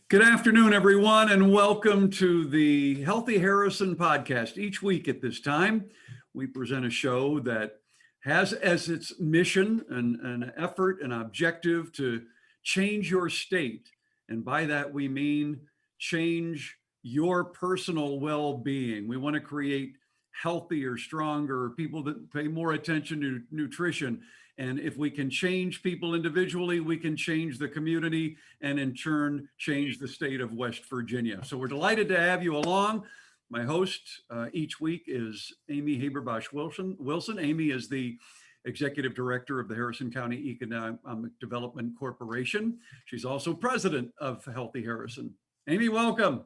Good afternoon, everyone, and welcome to the Healthy Harrison podcast. Each week at this time, we present a show that has as its mission and an effort and objective to change your state. And by that, we mean change your personal well-being. We want to create healthier, stronger people that pay more attention to nutrition. And if we can change people individually, we can change the community and in turn change the state of West Virginia. So we're delighted to have you along. My host each week is Amy Haberbosch Wilson. Amy is the Executive Director of the Harrison County Economic Development Corporation. She's also president of Healthy Harrison. Amy, welcome.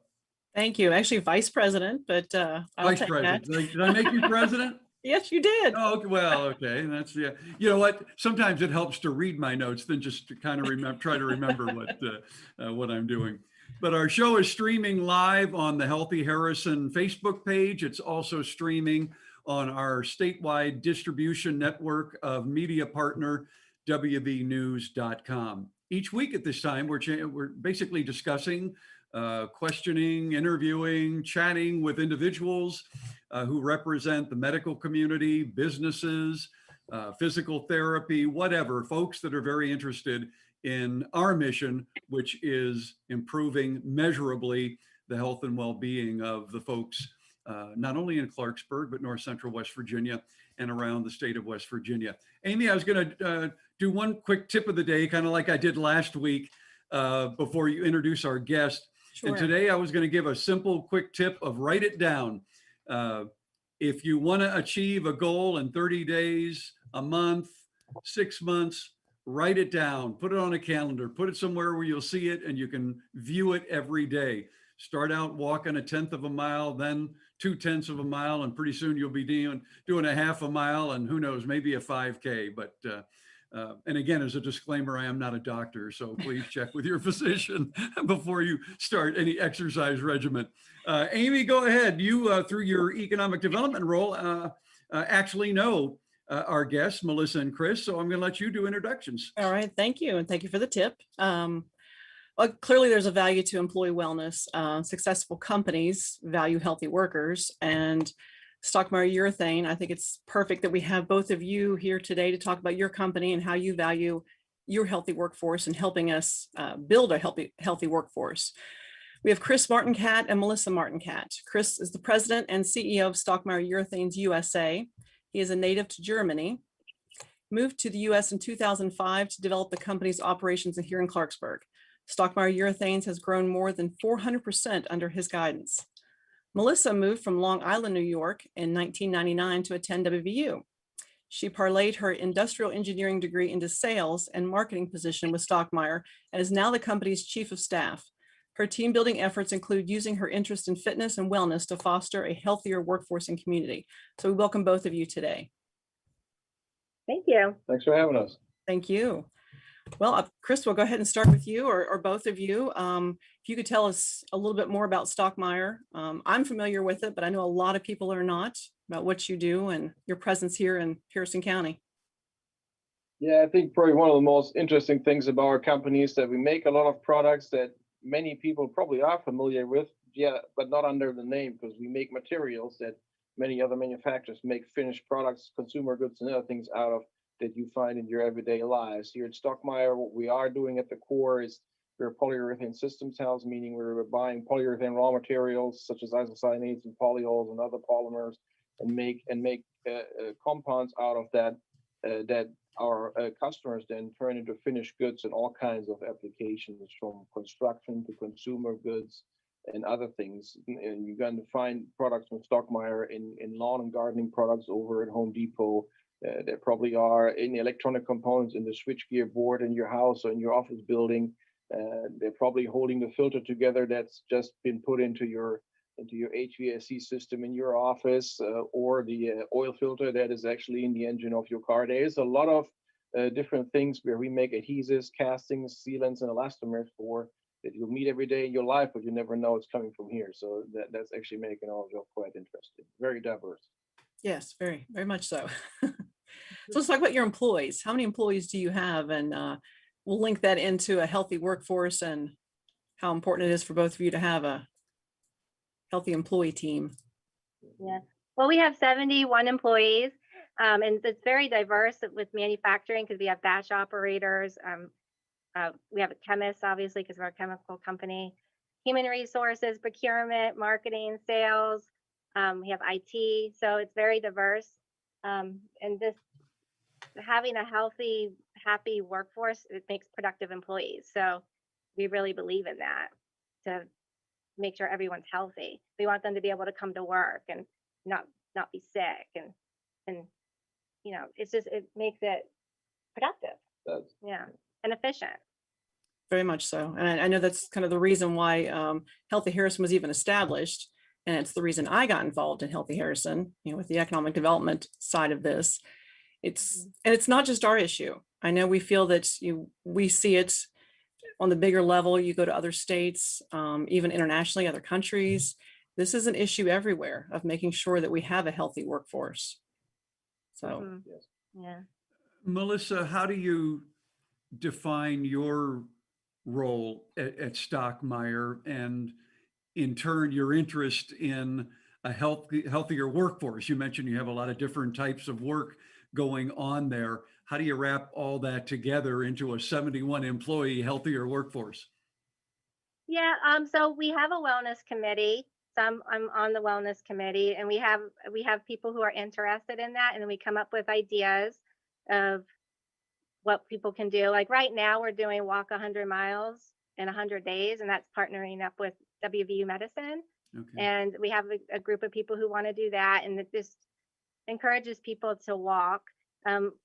Thank you. Actually, Vice President, but I'll Vice take President. that. Did I make you president? Yes, you did. Oh, well, okay. That's, yeah. You know what? Sometimes it helps to read my notes than just to kind of try to remember what I'm doing. But our show is streaming live on the Healthy Harrison Facebook page. It's also streaming on our statewide distribution network of media partner, wvnews.com. Each week at this time, we're basically discussing, questioning, interviewing, chatting with individuals who represent the medical community, businesses, physical therapy, whatever, folks that are very interested in our mission, which is improving measurably the health and well-being of the folks, not only in Clarksburg, but North Central West Virginia and around the state of West Virginia. Amy, I was going to do one quick tip of the day, kind of like I did last week before you introduce our guest. Sure. And today I was going to give a simple, quick tip of write it down. If you want to achieve a goal in 30 days, a month, 6 months, write it down, put it on a calendar, put it somewhere where you'll see it and you can view it every day. Start out walking 1/10 of a mile, then 2/10 of a mile, and pretty soon you'll be doing a half a mile and who knows, maybe a 5K. But and again, as a disclaimer, I am not a doctor, so please check with your physician before you start any exercise regimen. Amy, go ahead. You, through your economic development role, actually know our guests, Melissa and Chris, so I'm going to let you do introductions. All right. Thank you. And thank you for the tip. Well, clearly, there's a value to employee wellness. Successful companies value healthy workers, and Stockmeyer Urethane, I think it's perfect that we have both of you here today to talk about your company and how you value your healthy workforce and helping us build a healthy workforce. We have Chris Martinkat and Melissa Martinkat. Chris is the president and CEO of Stockmeyer Urethanes USA. He is a native to Germany, moved to the US in 2005 to develop the company's operations here in Clarksburg. Stockmeyer Urethanes has grown more than 400% under his guidance. Melissa moved from Long Island, New York in 1999 to attend WVU. She parlayed her industrial engineering degree into sales and marketing position with Stockmeyer and is now the company's chief of staff. Her team building efforts include using her interest in fitness and wellness to foster a healthier workforce and community. So we welcome both of you today. Thank you. Thanks for having us. Thank you. Well, Chris, we'll go ahead and start with you or both of you. If you could tell us a little bit more about Stockmeyer. I'm familiar with it, but I know a lot of people are not, about what you do and your presence here in Harrison County. Yeah, I think probably one of the most interesting things about our company is that we make a lot of products that many people probably are familiar with, but not under the name, because we make materials that many other manufacturers make finished products, consumer goods, and other things out of that you find in your everyday lives. Here at Stockmeyer, what we are doing at the core is we're a polyurethane systems house, meaning we're buying polyurethane raw materials such as isocyanates and polyols and other polymers, and make compounds out of that that our customers then turn into finished goods in all kinds of applications, from construction to consumer goods and other things. And you're going to find products from Stockmeyer in lawn and gardening products over at Home Depot. There probably are any electronic components in the switchgear board in your house or in your office building. They're probably holding the filter together that's just been put into your HVAC system in your office, or the oil filter that is actually in the engine of your car. There's a lot of different things where we make adhesives, castings, sealants, and elastomers for that you'll meet every day in your life, but you never know it's coming from here. So that's actually making our job quite interesting. Very diverse. Yes, very, very much so. So let's talk about your employees. How many employees do you have? And we'll link that into a healthy workforce and how important it is for both of you to have a healthy employee team. Yeah. Well, we have 71 employees, and it's very diverse with manufacturing because we have batch operators. We have a chemist, obviously, because we're a chemical company, human resources, procurement, marketing, sales. We have IT, so it's very diverse. And just having a healthy, happy workforce, it makes productive employees. So we really believe in that to make sure everyone's healthy. We want them to be able to come to work and not be sick, and it makes it productive. Yeah, and efficient. Very much so. And I know that's kind of the reason why Healthy Harrison was even established. And it's the reason I got involved in Healthy Harrison, with the economic development side of this. And it's not just our issue. I know we feel that we see it on the bigger level. You go to other states, even internationally, other countries. This is an issue everywhere of making sure that we have a healthy workforce. So, Yeah. Melissa, how do you define your role at Stockmeyer, and in turn your interest in a healthier workforce? You mentioned you have a lot of different types of work going on there. How do you wrap all that together into a 71 employee healthier workforce? Yeah. So we have a wellness committee. I'm on the wellness committee, and we have people who are interested in that, and then we come up with ideas of what people can do. Like right now, we're doing walk 100 miles in 100 days, and that's partnering up with WVU Medicine. Okay. And we have a group of people who want to do that, and it just encourages people to walk.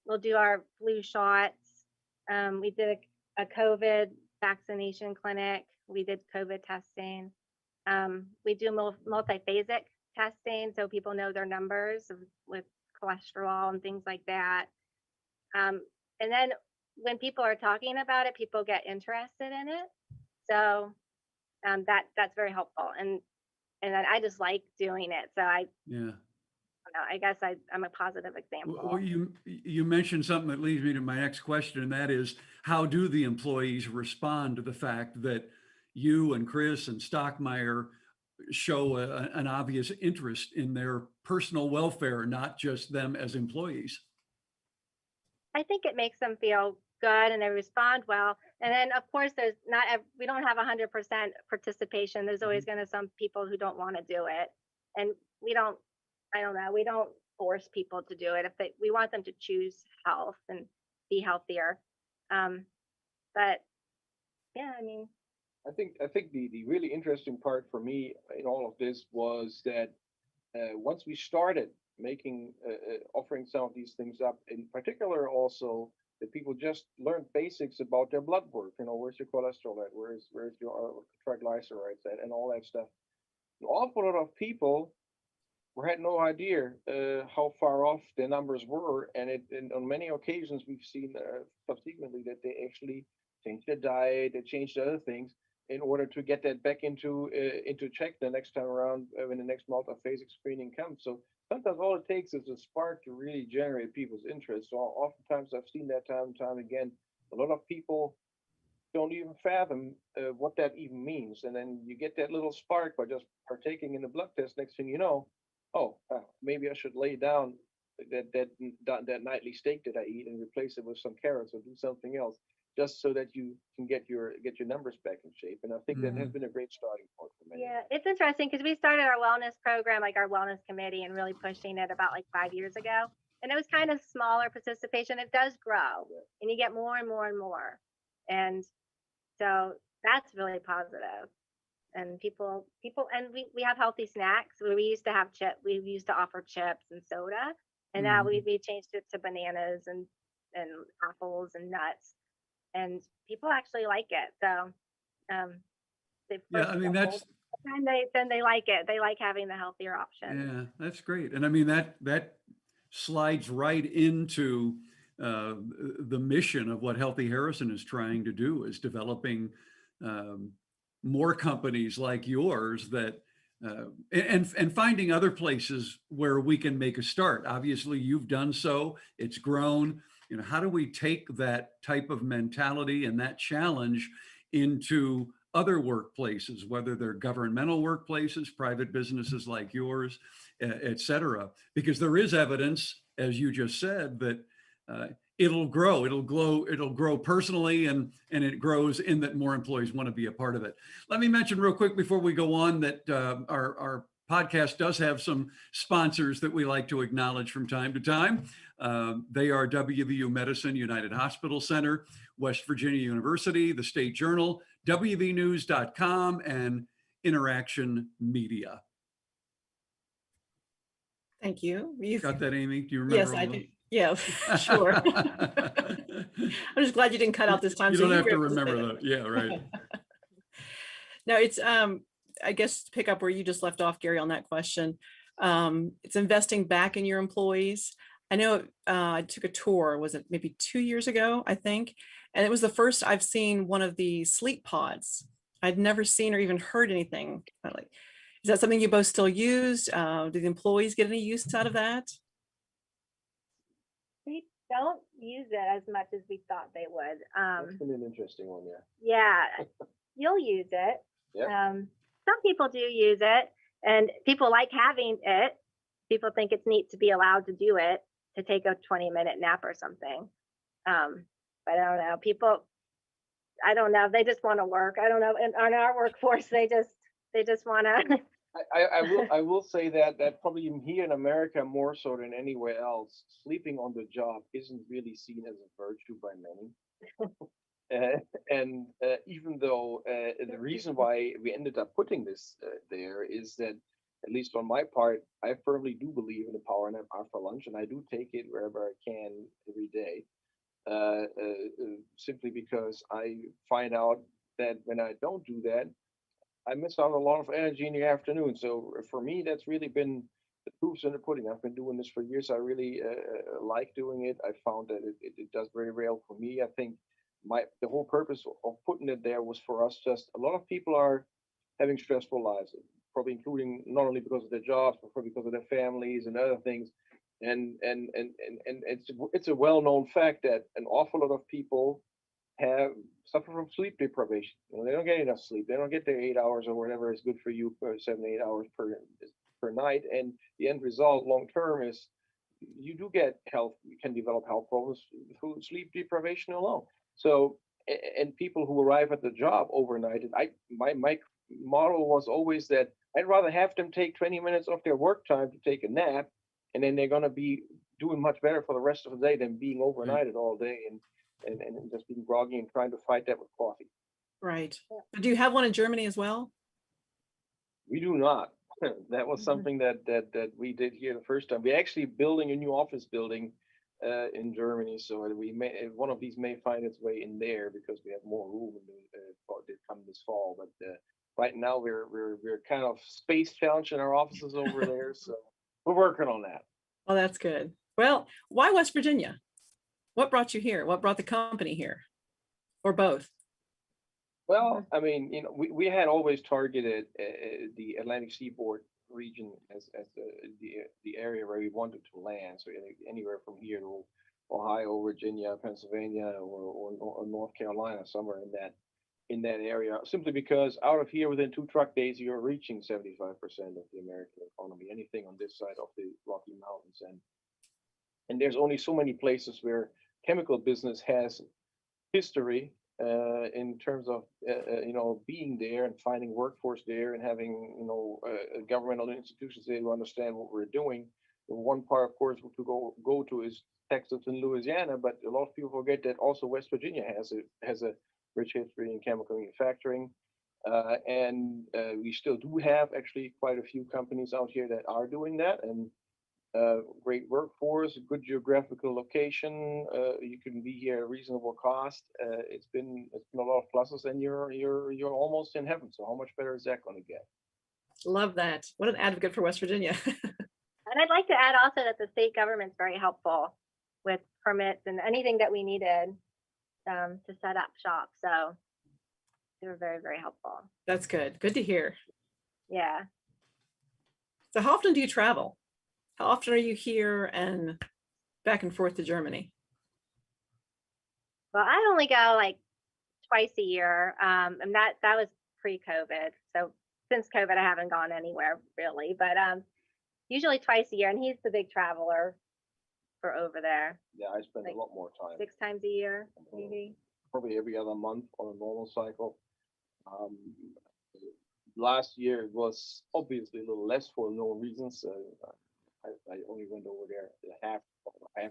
We'll do our flu shots. We did a COVID vaccination clinic. We did COVID testing. We do multiphasic testing, so people know their numbers with cholesterol and things like that. And then when people are talking about it, people get interested in it. So that's very helpful. And then I just like doing it. So I guess I'm a positive example. Well, you mentioned something that leads me to my next question, and that is, how do the employees respond to the fact that you and Chris and Stockmeyer show an obvious interest in their personal welfare, not just them as employees? I think it makes them feel good and they respond well. And then of course we don't have 100% participation. There's always going to some people who don't want to do it. And we don't force people to do it. We want them to choose health and be healthier. But yeah, I mean, I think the really interesting part for me in all of this was that once we started making offering some of these things up, in particular also that people just learned basics about their blood work. Where's your cholesterol at? Where's your triglycerides at? And all that stuff. An awful lot of people had no idea how far off their numbers were, and on many occasions we've seen subsequently that they actually changed their diet, they changed other things in order to get that back into check the next time around when the next multiphasic screening comes. So sometimes all it takes is a spark to really generate people's interest. So oftentimes I've seen that time and time again. A lot of people don't even fathom what that even means, and then you get that little spark by just partaking in the blood test. Next thing you know, maybe I should lay down that nightly steak that I eat and replace it with some carrots or do something else, just so that you can get your numbers back in shape. And I think that has been a great starting point for many. Yeah, it's interesting because we started our wellness program, like our wellness committee, and really pushing it about like 5 years ago. And it was kind of smaller participation. It does grow, and you get more and more and more. And so that's really positive. And people, and we have healthy snacks. We used to have we used to offer chips and soda, and now we changed it to bananas and apples and nuts, and people actually like it. So, then they like it. They like having the healthier option. Yeah, that's great. And I mean, that slides right into the mission of what Healthy Harrison is trying to do, is developing more companies like yours that and finding other places where we can make a start. Obviously, you've done so. It's grown. how do we take that type of mentality and that challenge into other workplaces, whether they're governmental workplaces, private businesses like yours, et cetera? Because there is evidence, as you just said, that it'll grow personally, and it grows in that more employees want to be a part of it. Let me mention real quick before we go on that our podcast does have some sponsors that we like to acknowledge from time to time. They are WVU Medicine, United Hospital Center, West Virginia University, the State Journal, WVNews.com, and Interaction Media. Thank you. Got that, Amy? Do you remember? Yes, I do. Yeah, sure. I'm just glad you didn't cut out this time. You so don't have were to able say remember that. that. Yeah, right. No, it's I guess to pick up where you just left off, Gary, on that question. It's investing back in your employees. I know I took a tour, was it maybe 2 years ago, I think, and it was the first I've seen one of the sleep pods. I'd never seen or even heard anything like. Is that something you both still use? Do the employees get any use out of that? We don't use it as much as we thought they would. That's been an interesting one, yeah. Yeah, you'll use it. Yeah. Some people do use it, and people like having it. People think it's neat to be allowed to do it, to take a 20-minute nap or something. But I don't know. People, I don't know. They just want to work. I don't know. And on our workforce, they just want to. I will say that probably here in America more so than anywhere else, sleeping on the job isn't really seen as a virtue by many. And even though the reason why we ended up putting this there is that, at least on my part, I firmly do believe in the power nap after lunch, and I do take it wherever I can every day. Simply because I find out that when I don't do that, I miss out a lot of energy in the afternoon. So for me, that's really been the proof's in the pudding. I've been doing this for years. I really like doing it. I found that it does very well for me. I think the whole purpose of putting it there was for us. Just a lot of people are having stressful lives, probably including not only because of their jobs, but probably because of their families and other things. And it's a well-known fact that an awful lot of people suffer from sleep deprivation. They don't get enough sleep. They don't get their 8 hours or whatever is good for you, 7, 8 hours per night. And the end result, long term, is you do get you can develop health problems through sleep deprivation alone. So, and people who arrive at the job overnight, my model was always that I'd rather have them take 20 minutes off their work time to take a nap, and then they're going to be doing much better for the rest of the day than being overnighted all day and just being groggy and trying to fight that with coffee. Right. But do you have one in Germany as well? We do not. That was something that we did here the first time. We're actually building a new office building in Germany, so one of these may find its way in there because we have more room to come this fall. But right now we're kind of space challenged in our offices over there, so we're working on that. Oh, that's good. Well, why West Virginia? What brought you here? What brought the company here? Or both? Well, I mean, we had always targeted the Atlantic Seaboard region as the area where we wanted to land. So anywhere from here to Ohio, Virginia, Pennsylvania, or North Carolina, somewhere in that area. Simply because out of here, within 2 truck days, you're reaching 75% of the American economy. Anything on this side of the Rocky Mountains, and there's only so many places where chemical business has history in terms of being there and finding workforce there and having governmental institutions there to understand what we're doing. And one part, of course, to go to is Texas and Louisiana, but a lot of people forget that also West Virginia has a rich history in chemical manufacturing, and we still do have actually quite a few companies out here that are doing that, and great workforce, good geographical location. You can be here at a reasonable cost. It's been a lot of pluses, and you're almost in heaven. So how much better is that going to get? Love that. What an advocate for West Virginia. And I'd like to add also that the state government's very helpful with permits and anything that we needed to set up shop. So they were very, very helpful. That's good. Good to hear. Yeah. So how often do you travel? How often are you here and back and forth to Germany? Well, I only go like twice a year, and that was pre-COVID. So since COVID, I haven't gone anywhere really, but usually twice a year. And he's the big traveler for over there, Yeah, I spend like a lot more time, 6 times a year, maybe. probably every other month on a normal cycle. Um, Last year it was obviously a little less for no reasons. I only went over there half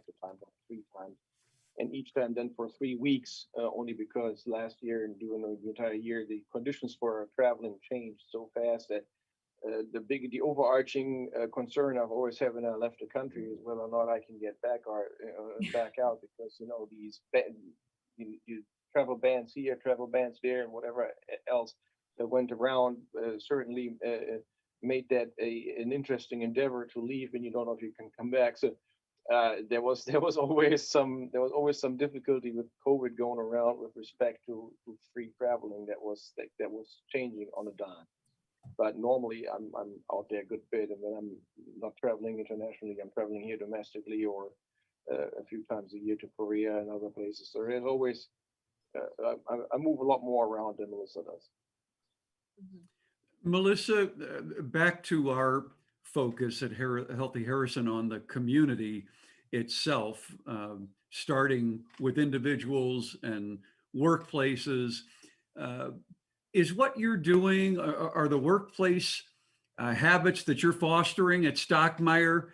the time, about 3 times, and each time then for 3 weeks, only because last year and during the entire year the conditions for traveling changed so fast that the overarching concern I've always had when I left the country is whether or not I can get back or back out, because you travel bans here, travel bans there, and whatever else that went around certainly made that an interesting endeavor to leave, and you don't know if you can come back. So there was always some difficulty with COVID going around with respect to free traveling that was changing on a dime. But normally I'm out there a good bit, and when I'm not traveling internationally, I'm traveling here domestically or a few times a year to Korea and other places. So there's always I move a lot more around than Melissa does. Melissa, back to our focus at Healthy Harrison on the community itself, starting with individuals and workplaces. Is what you're doing, are the workplace habits that you're fostering at Stockmeyer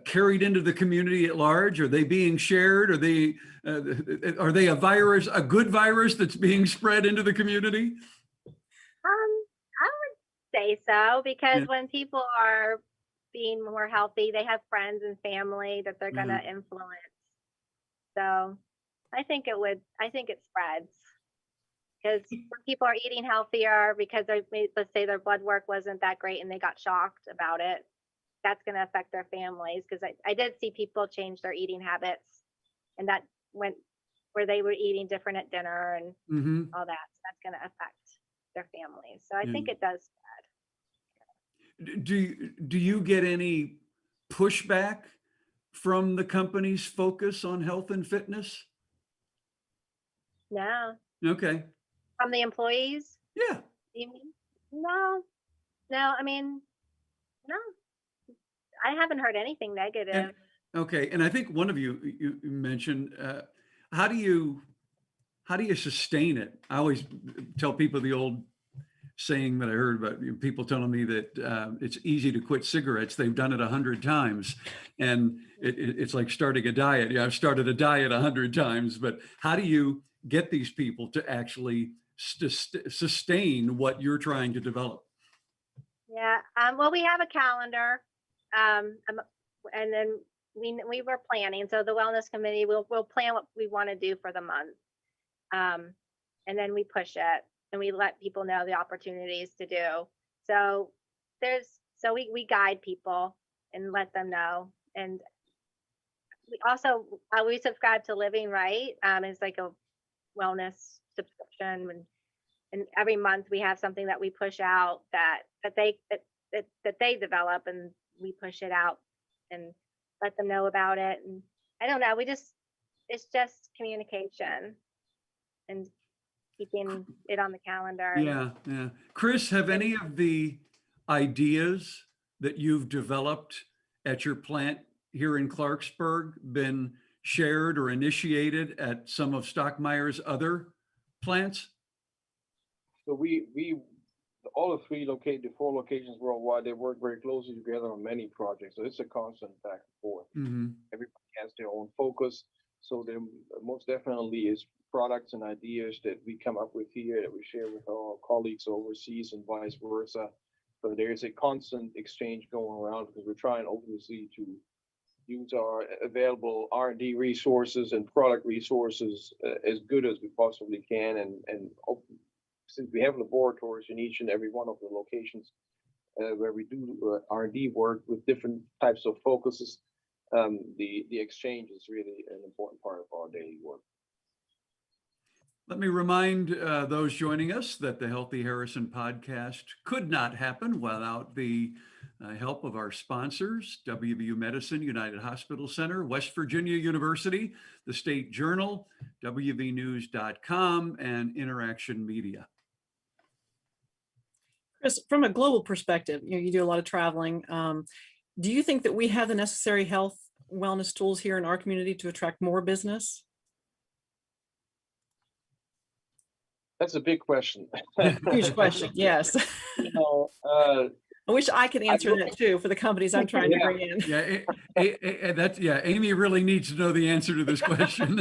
carried into the community at large? Are they being shared? Are they a good virus that's being spread into the community? I would say so, because Yeah. when people are being more healthy, they have friends and family that they're going Mhm. to influence. So I think it spreads, because when people are eating healthier because let's say their blood work wasn't that great and they got shocked about it, that's going to affect their families. Because I did see people change their eating habits, and that went where they were eating different at dinner and Mhm. all that. So that's going to affect their families. So I Yeah. think it does. Do you get any pushback from the company's focus on health and fitness? No, Okay. from the employees, Yeah. you mean? No, no. I mean, no. I haven't heard anything And negative. okay. And I think one of you mentioned how do you sustain it? I always tell people the old saying that I heard about people telling me that it's easy to quit cigarettes. They've done it 100 times, and it's like starting a diet. Yeah, I've started a diet 100 times, but how do you get these people to actually sustain what you're trying to develop? Yeah. Well, we have a calendar, and then we were planning. So the wellness committee will plan what we want to do for the month, and then we push it and we let people know the opportunities to do. So we guide people and let them know. And we also we subscribe to Living Right. It's like a wellness subscription, and every month we have something that we push out that they develop, and we push it out and let them know about it. And I don't know, it's just communication and keeping it on the calendar. Yeah, yeah. Chris, have any of the ideas that you've developed at your plant here in Clarksburg been shared or initiated at some of Stockmeyer's other plants? So we all the 4 locations worldwide, they work very closely together on many projects. So it's a constant back and forth. Mhm. Everybody has their own focus. So there most definitely is products and ideas that we come up with here that we share with our colleagues overseas and vice versa. So there's a constant exchange going around, because we're trying obviously to use our available R&D resources and product resources as good as we possibly can. And since we have laboratories in each and every one of the locations where we do R&D work with different types of focuses, the exchange is really an important part of our daily work. Let me remind those joining us that the Healthy Harrison podcast could not happen without the help of our sponsors, WVU Medicine, United Hospital Center, West Virginia University, the State Journal, WVNews.com, and Interaction Media. Chris, from a global perspective, you do a lot of traveling. Do you think that we have the necessary health wellness tools here in our community to attract more business? That's a big question. Huge question. Yes. You know, I wish I could answer that too for the companies I'm trying to bring in. Yeah, Amy really needs to know the answer to this question.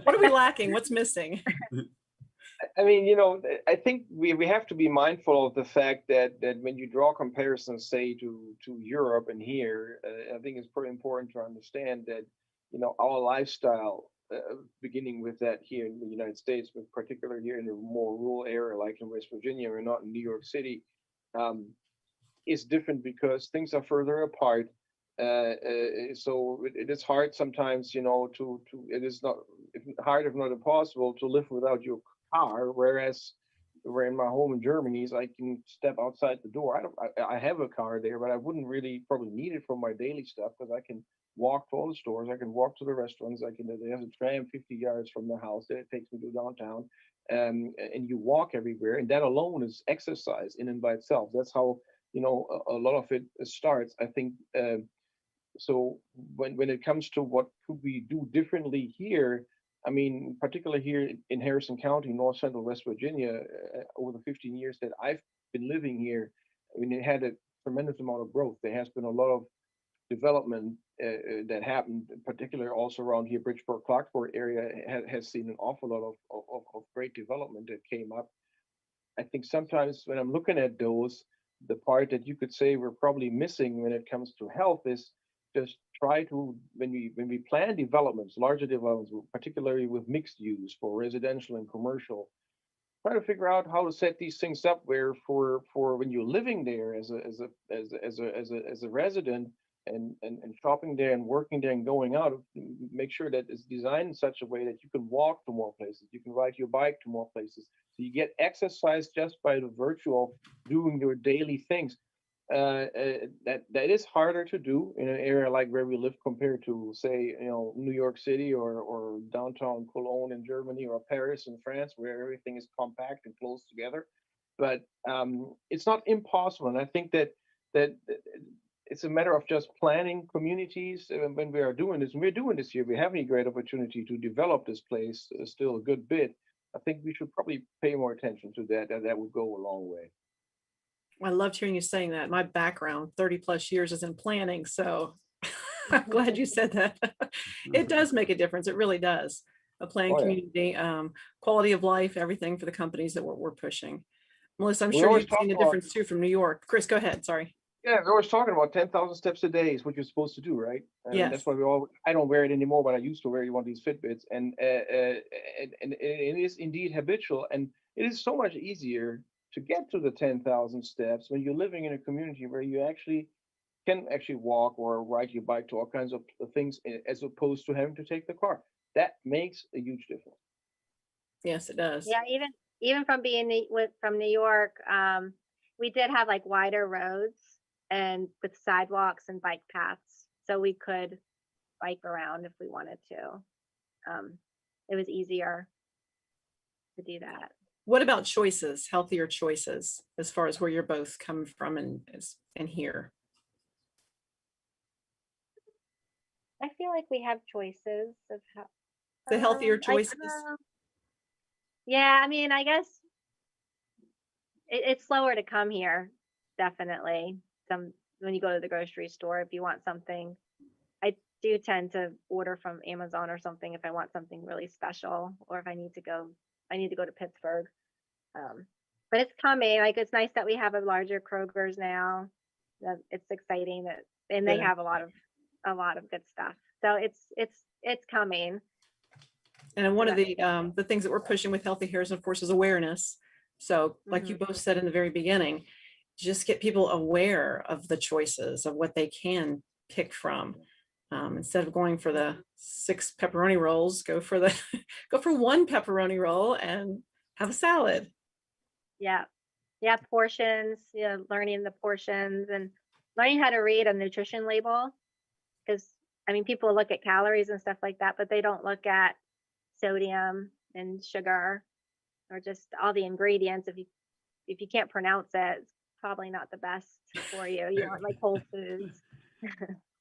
What are we lacking? What's missing? I mean, you know, I think we have to be mindful of the fact that when you draw comparisons, say to Europe and here, I think it's pretty important to understand that, you know, our lifestyle, beginning with that here in the United States, but particularly here in a more rural area like in West Virginia or not in New York City, is different because things are further apart. So it is hard sometimes, you know, it is not hard, if not impossible, to live without your car. Whereas we're in my home in Germany, so I can step outside the door. I have a car there, but I wouldn't really probably need it for my daily stuff because I can walk to all the stores. I can walk to the restaurants. There's a tram 50 yards from the house that it takes me to downtown. And you walk everywhere, and that alone is exercise in and by itself. That's how, you know, a lot of it starts. I think so. When it comes to what could we do differently here, I mean, particularly here in Harrison County, North Central West Virginia, over the 15 years that I've been living here, I mean, it had a tremendous amount of growth. There has been a lot of development that happened, particularly also around here, Bridgeport, Clarkport area has seen an awful lot of great development that came up. I think sometimes when I'm looking at those, the part that you could say we're probably missing when it comes to health is just try to, when we plan developments, larger developments, particularly with mixed use for residential and commercial, try to figure out how to set these things up where for when you're living there as a resident and shopping there and working there and going out, make sure that it's designed in such a way that you can walk to more places, you can ride your bike to more places, so you get exercise just by the virtue of doing your daily things. That is harder to do in an area like where we live compared to, say, you know, New York City or downtown Cologne in Germany or Paris in France, where everything is compact and close together. But it's not impossible, and I think that it's a matter of just planning communities when we are doing this. And we're doing this here. We have a great opportunity to develop this place still a good bit. I think we should probably pay more attention to that, and that would go a long way. I loved hearing you saying that. My background, 30 plus years, is in planning. So I'm glad you said that. It does make a difference. It really does. A planning community, quality of life, everything for the companies that we're pushing. Melissa, I'm sure you've seen the difference too from New York. Chris, go ahead. Sorry. Yeah, we're always talking about 10,000 steps a day is what you're supposed to do, right? And yes. That's why I don't wear it anymore, but I used to wear one of these Fitbits, and it is indeed habitual, and it is so much easier to get to the 10,000 steps when you're living in a community where you can walk or ride your bike to all kinds of things, as opposed to having to take the car. That makes a huge difference. Yes, it does. Yeah, even from being from New York, we did have like wider roads and with sidewalks and bike paths, so we could bike around if we wanted to. It was easier to do that. What about choices, healthier choices, as far as where you're both coming from and here? I feel like we have choices of how the healthier choices. Yeah, I mean, I guess it's slower to come here, definitely. When you go to the grocery store, if you want something, I do tend to order from Amazon or something if I want something really special, or if I need to go to Pittsburgh. But it's coming. Like, it's nice that we have a larger Kroger's now. It's exciting and they have a lot of good stuff. So it's coming. And one of the things that we're pushing with Healthy Harrison, of course, is awareness. So like you both said in the very beginning, just get people aware of the choices of what they can pick from. Instead of going for the 6 pepperoni rolls, go for 1 pepperoni roll and have a salad. Yeah. Portions, learning the portions and learning how to read a nutrition label, because I mean, people look at calories and stuff like that, but they don't look at sodium and sugar or just all the ingredients. If you can't pronounce it, it's probably not the best for you. You want like whole foods.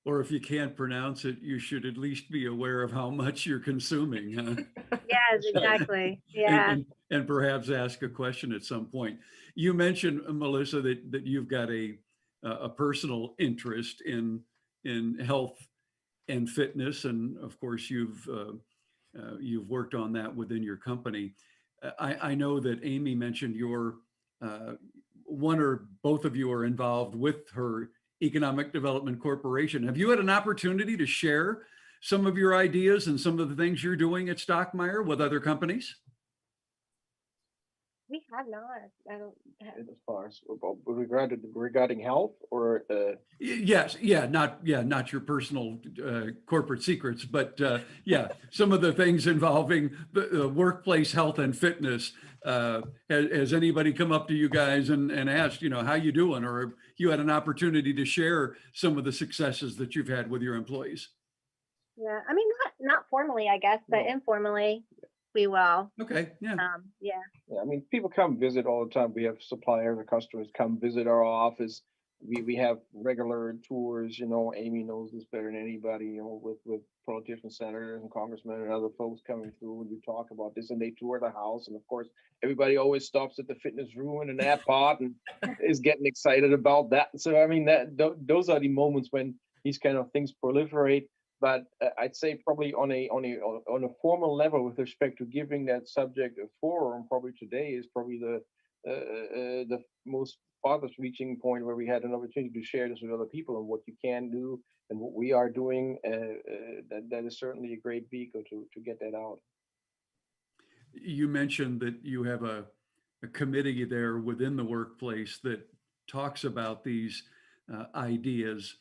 Or if you can't pronounce it, you should at least be aware of how much you're consuming, huh? Yes, exactly. Yeah. And perhaps ask a question at some point. You mentioned, Melissa, that you've got a personal interest in health and fitness, and of course you've worked on that within your company. I know that Amy mentioned your one or both of you are involved with her Economic Development Corporation. Have you had an opportunity to share some of your ideas and some of the things you're doing at Stockmeyer with other companies? We have not. I don't. As far as regarding health or Yes, not your personal corporate secrets, but yeah, some of the things involving the workplace health and fitness. Has anybody come up to you guys and asked, how you doing, or you had an opportunity to share some of the successes that you've had with your employees? Yeah, I mean, not formally, I guess, but No. informally, we will. Okay, yeah. Yeah. Yeah, I mean, people come visit all the time. We have suppliers or customers come visit our office. We have regular tours, Amy knows this better than anybody, with politicians, senators and congressmen and other folks coming through, and we talk about this, and they tour the house. And of course, everybody always stops at the fitness room and that part and is getting excited about that. So, I mean, those are the moments when these kind of things proliferate. But I'd say probably on a formal level with respect to giving that subject a forum, probably today is probably the most farthest reaching point where we had an opportunity to share this with other people and what you can do and what we are doing. That is certainly a great vehicle to get that out. You mentioned that you have a committee there within the workplace that talks about these ideas.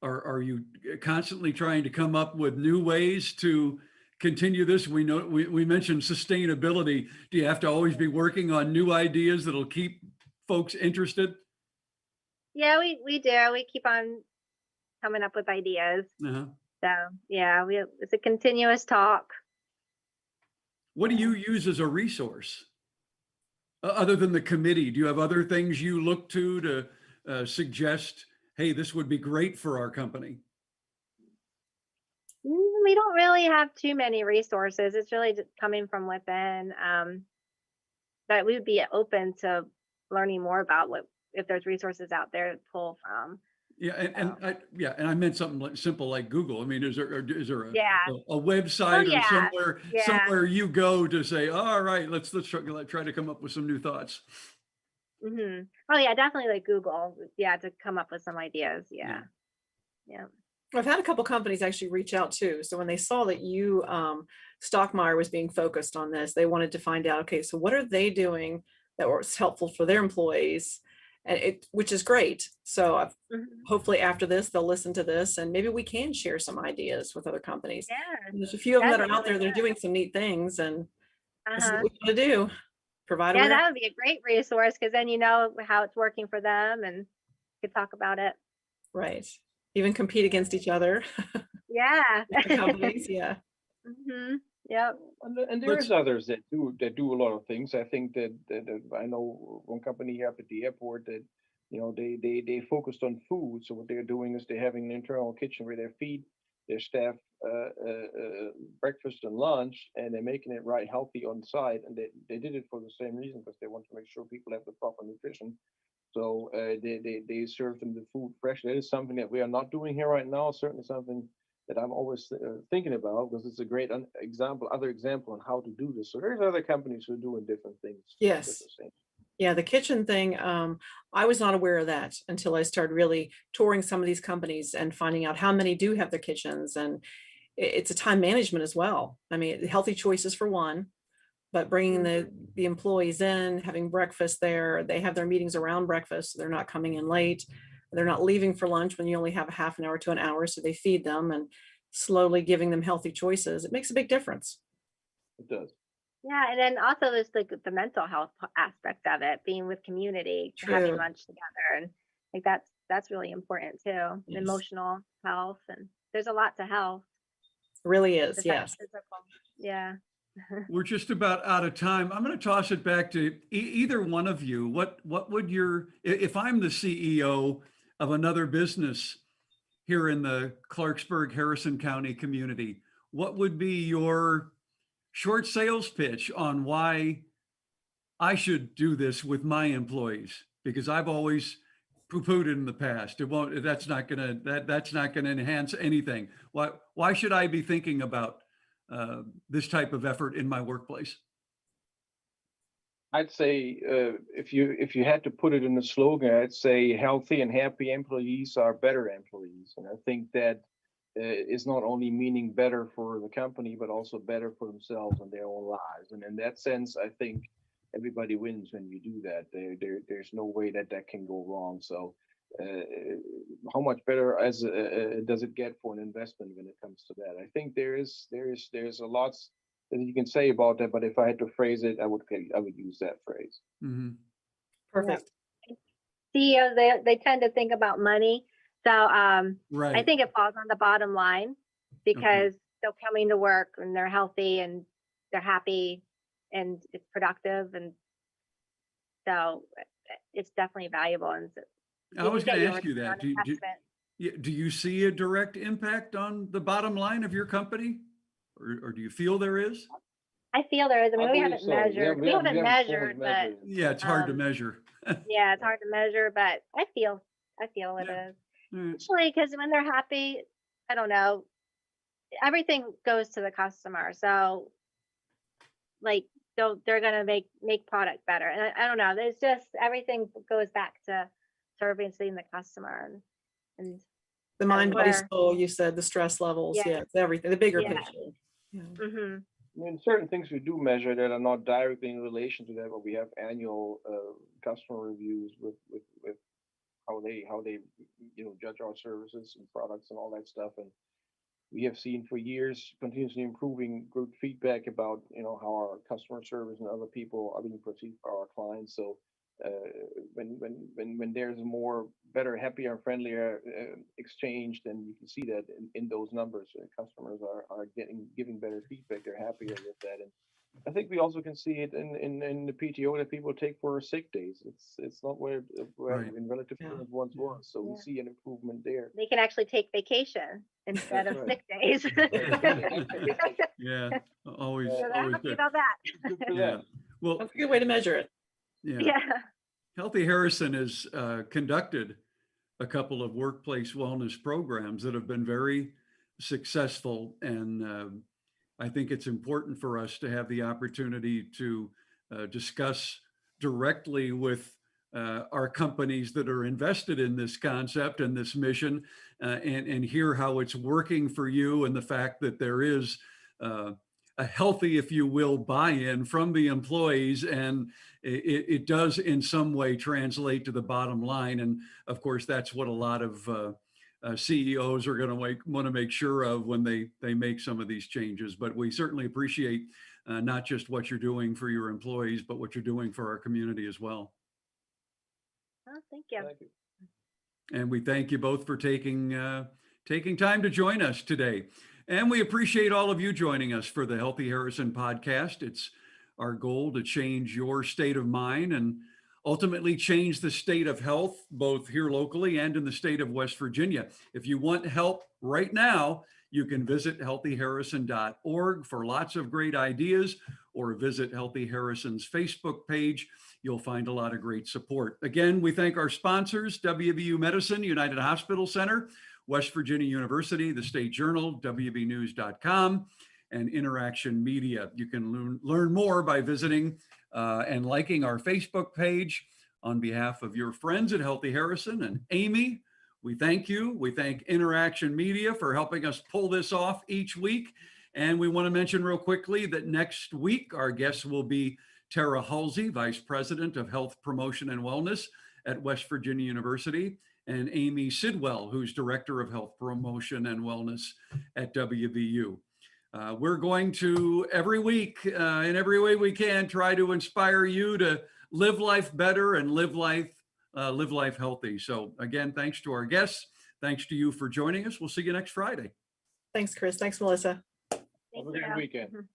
Are you constantly trying to come up with new ways to continue this? We know we mentioned sustainability. Do you have to always be working on new ideas that'll keep folks interested? Yeah, we do. We keep on coming up with ideas. Uh-huh. So yeah, it's a continuous talk. What do you use as a resource other than the committee? Do you have other things you look to suggest, hey, this would be great for our company? We don't really have too many resources. It's really just coming from within. But we would be open to learning more about if there's resources out there to pull from. Yeah, and I meant something like simple like Google. I mean, is there Yeah. a website Oh, yeah. or Yeah. somewhere you go to say, all right, let's try to come up with some new thoughts? Mm-hmm. Oh yeah, definitely like Google. Yeah, to come up with some ideas. Yeah. Yeah. I've had a couple companies actually reach out too. So when they saw that you, Stockmeyer was being focused on this, they wanted to find out, okay, so what are they doing that was helpful for their employees? And which is great. So Mhm. hopefully after this, they'll listen to this and maybe we can share some ideas with other companies. Yeah. There's a few of them that That'd are be out there, really they're good. doing some neat things, and this is Uh-huh. what we want to do. Provide Yeah, awareness. that would be a great resource because then you know how it's working for them and could talk about it. Right. Even compete against each other. Yeah. The companies, yeah. Mm-hmm. Yep. And there is others that do a lot of things. I think that I know one company here up at the airport that they focused on food. So what they're doing is they're having an internal kitchen where they feed their staff breakfast and lunch, and they're making it right healthy on site. And they did it for the same reason, because they want to make sure people have the proper nutrition. So they serve them the food fresh. That is something that we are not doing here right now. Certainly something that I'm always thinking about, because it's a great other example on how to do this. So there's other companies who are doing different things. Yes. With the same. Yeah, the kitchen thing, I was not aware of that until I started really touring some of these companies and finding out how many do have their kitchens. And it's a time management as well. I mean, healthy choices for one, but bringing the employees in, having breakfast there, they have their meetings around breakfast. So they're not coming in late. They're not leaving for lunch when you only have a half an hour to an hour. So they feed them and slowly giving them healthy choices. It makes a big difference. It does. Yeah, and then also there's the mental health aspect of it, being with community, having True. lunch together, and like that's that's really important too. Yes. Emotional health, and there's a lot to health. Really is, besides yes. physical. Yeah. We're just about out of time. I'm going to toss it back to either one of you. What would if I'm the CEO of another business here in the Clarksburg, Harrison County community, what would be your short sales pitch on why I should do this with my employees? Because I've always poo-pooed it in the past. It won't, that's not gonna enhance anything. Why should I be thinking about this type of effort in my workplace? I'd say if you had to put it in a slogan, I'd say healthy and happy employees are better employees, and I think that is not only meaning better for the company, but also better for themselves and their own lives. And in that sense, I think everybody wins when you do that. There's no way that can go wrong. So, how much better does it get for an investment when it comes to that? I think there's a lot that you can say about that, but if I had to phrase it, I would use that phrase. Mm-hmm. Perfect. CEOs, they tend to think about money. So I Right. think it falls on the bottom line, because they're coming to work and they're healthy and they're happy and it's productive. And so it's definitely valuable. And I was get going to your ask you return that. on investment. Do you see a direct impact on the bottom line of your company, or do you feel there is? I feel there is. I mean, I we believe haven't so. measured. We haven't fully measured, but measured it. Yeah, it's hard to measure. yeah, it's hard to measure. But I feel it Yeah. is. All right. Especially because when they're happy, I don't know, everything goes to the customer. So like they're gonna make product better. And I don't know. There's just everything goes back to servicing the customer and The mind, body, where- soul, you said, the stress levels. Yeah. Yeah, it's everything, the bigger Yeah. picture. Yeah. hmm I mean, certain things we do measure that are not directly in relation to that, but we have annual customer reviews with how they judge our services and products and all that stuff. And we have seen for years continuously improving good feedback about how our customer service and other people are being perceived by our clients. So when there's a more better, happier, friendlier exchange, then you can see that in those numbers. Customers are giving better feedback. They're happier with that. And I think we also can see it in the PTO that people take for sick days. It's not where Right. in relative Yeah. terms once was. So we Yeah. see an improvement there. They can actually take vacation instead of That's sick days. Yeah, always, So they're always happy good. about that. Good for Yeah. them. Well, That's a good way to measure it. yeah. Yeah. Healthy Harrison has conducted a couple of workplace wellness programs that have been very successful. And I think it's important for us to have the opportunity to discuss directly with our companies that are invested in this concept and this mission, and hear how it's working for you, and the fact that there is a healthy, if you will, buy-in from the employees, and it does in some way translate to the bottom line. And of course, that's what a lot of CEOs are going to want to make sure of when they make some of these changes. But we certainly appreciate not just what you're doing for your employees, but what you're doing for our community as well. Oh, thank you. Thank you. And we thank you both for taking time to join us today. And we appreciate all of you joining us for the Healthy Harrison podcast. It's our goal to change your state of mind and ultimately change the state of health, both here locally and in the state of West Virginia. If you want help right now, you can visit healthyharrison.org for lots of great ideas, or visit Healthy Harrison's Facebook page. You'll find a lot of great support. Again, we thank our sponsors, WVU Medicine, United Hospital Center, West Virginia University, the State Journal, WVNews.com, and Interaction Media. You can learn more by visiting and liking our Facebook page. On behalf of your friends at Healthy Harrison and Amy, we thank you. We thank Interaction Media for helping us pull this off each week. And we want to mention real quickly that next week, our guests will be Tara Halsey, Vice President of Health Promotion and Wellness at West Virginia University, and Amy Sidwell, who's Director of Health Promotion and Wellness at WVU. We're going to every week, in every way we can, try to inspire you to live life better and live life live life healthy. So again, thanks to our guests. Thanks to you for joining us. We'll see you next Friday. Thanks, Chris. Thanks, Melissa. Thank Have a good you. weekend. Mhm.